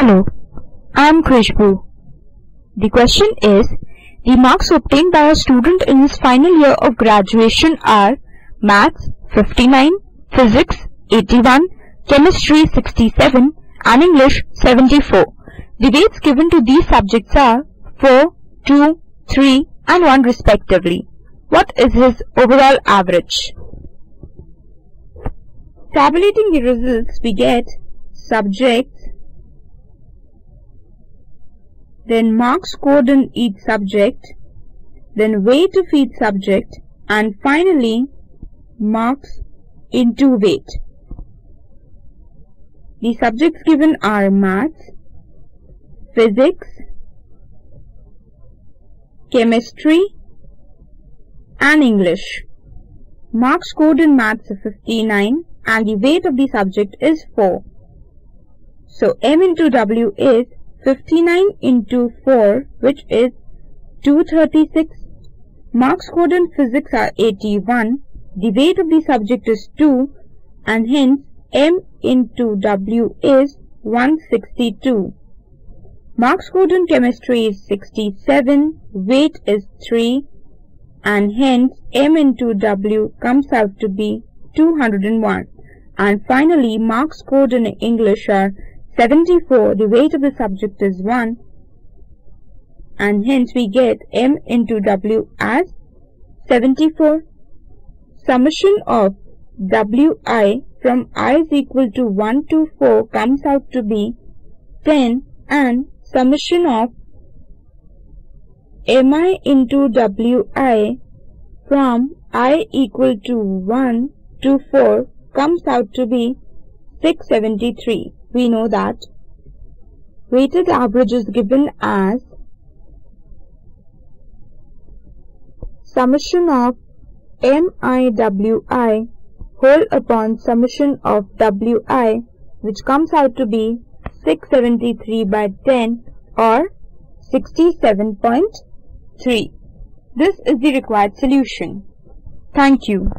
Hello, I am Krishbu. The question is, the marks obtained by a student in his final year of graduation are Maths 59, Physics 81, Chemistry 67 and English 74. The weights given to these subjects are 4, 2, 3 and 1 respectively. What is his overall average? Tabulating the results, we get subjects, then marks scored in each subject, then weight of each subject, and finally marks into weight. The subjects given are Maths, Physics, Chemistry and English. Marks scored in Maths are 59 and the weight of the subject is 4. So M into W is 59 into 4, which is 236. Marks scored in Physics are 81. The weight of the subject is 2 and hence M into W is 162. Marks scored in Chemistry is 67. Weight is 3 and hence M into W comes out to be 201. And finally marks scored in English are 74, the weight of the subject is 1 and hence we get M into W as 74. Summation of Wi from I is equal to 1 to 4 comes out to be 10 and summation of Mi into Wi from I equal to 1 to 4 comes out to be 673. We know that weighted average is given as summation of MIWI whole upon summation of WI, which comes out to be 673 by 10 or 67.3. This is the required solution. Thank you.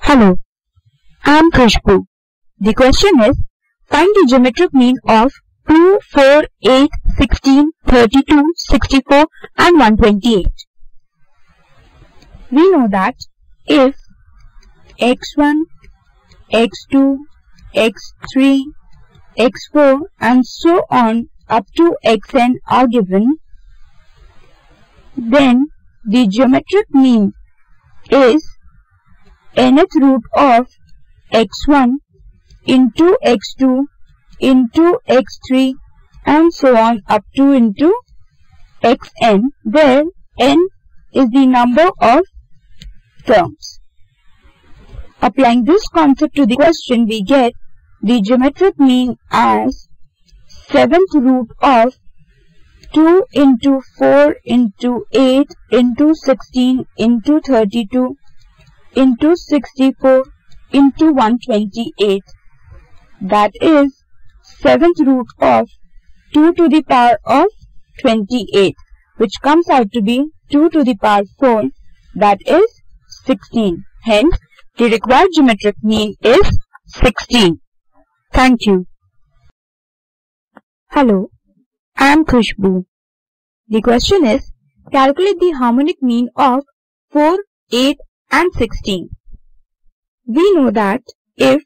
Hello, I am Krishbu. The question is, find the geometric mean of 2, 4, 8, 16, 32, 64 and 128. We know that if x1, x2, x3, x4 and so on up to xn are given, then the geometric mean is nth root of x1 into x2 into x3 and so on up to into xn, where n is the number of terms. Applying this concept to the question, we get the geometric mean as 7th root of 2 into 4 into 8 into 16 into 32 into 64 into 128. That is 7th root of 2 to the power of 28, which comes out to be 2 to the power 4, that is 16. Hence, the required geometric mean is 16. Thank you. Hello, I am Krishbu. The question is, calculate the harmonic mean of 4, 8 and 16. We know that if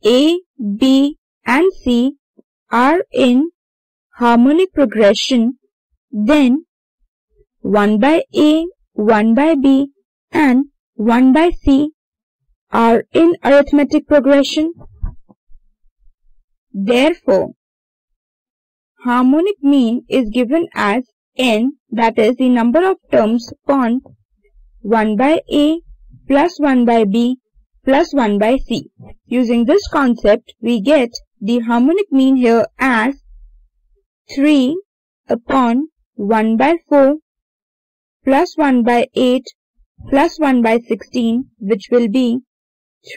A, B and C are in harmonic progression, then 1 by A, 1 by B and 1 by C are in arithmetic progression. Therefore, harmonic mean is given as n, that is the number of terms upon 1 by A plus 1 by B plus 1 by C. Using this concept, we get the harmonic mean here as 3 upon 1 by 4 plus 1 by 8 plus 1 by 16, which will be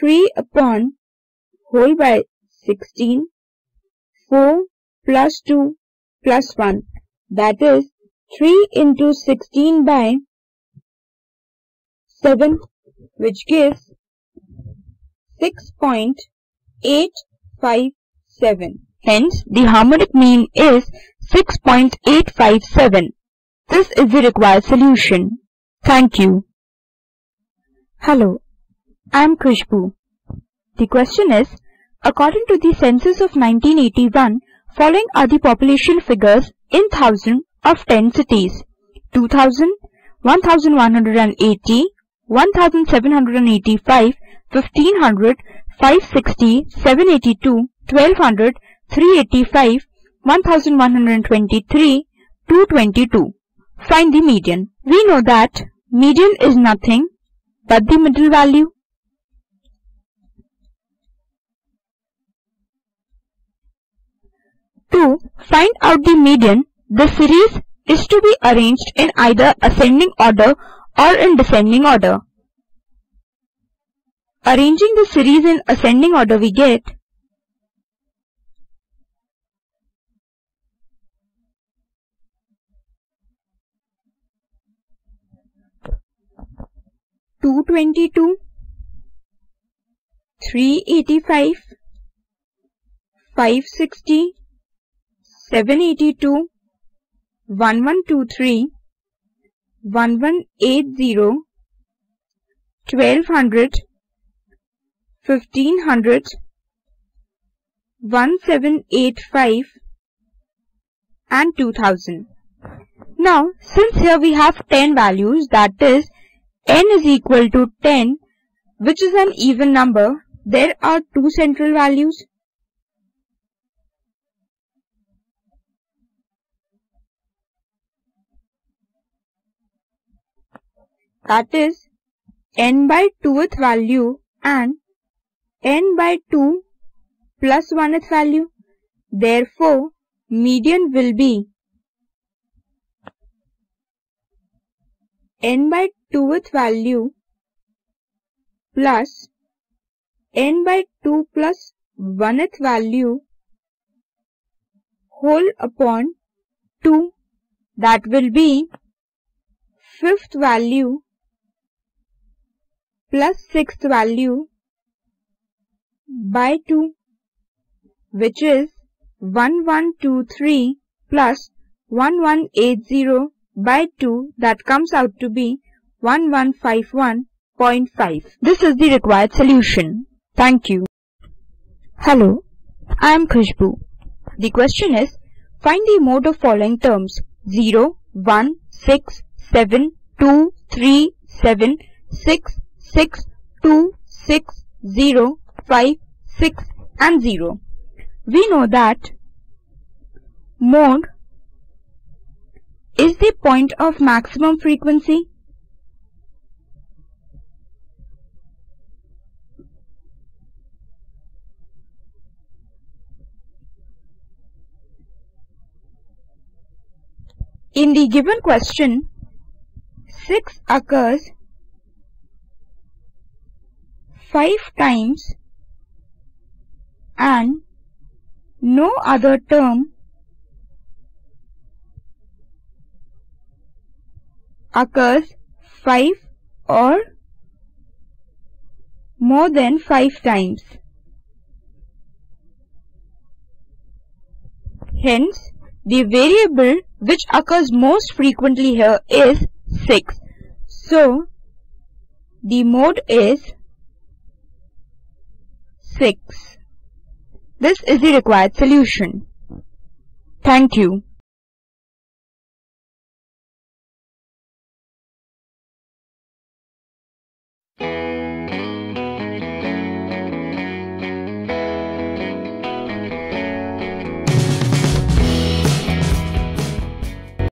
3 upon whole by 16, 4 plus 2 plus 1, that is 3 into 16 by 7, which gives 6.857. Hence, the harmonic mean is 6.857. This is the required solution. Thank you. Hello, I am Khushbu. The question is, according to the census of 1981, following are the population figures in thousand of 10 cities: 2000, 1180, 1785, 1500, 560, 782, 1200, 385, 1123, 222. Find the median. We know that median is nothing but the middle value. To find out the median, the series is to be arranged in either ascending order or in descending order. Arranging the series in ascending order, we get 222, 385, 560, 782, 1123, 1180, 1200, 1500, 1785 and 2000. Now, since here we have 10 values, that is n is equal to 10, which is an even number, there are two central values. That is n by 2th value and n by 2 plus 1th value. Therefore, median will be n by 2th value plus n by 2 plus 1th value whole upon 2, that will be 5th value plus 6th value by 2, which is 1123 plus 1180 by 2, that comes out to be 1151.5. This is the required solution. Thank you. Hello, I am Khushbu. The question is, find the mode of following terms: 0, 1, 6, 7, 2, 3, 7, 6, 6, 2, 6, 0, 5, 6 and 0. We know that mode is the point of maximum frequency. In the given question, 6 occurs 5 times and no other term occurs 5 or more than 5 times. Hence, the variable which occurs most frequently here is 6. So, the mode is 6. This is the required solution. Thank you.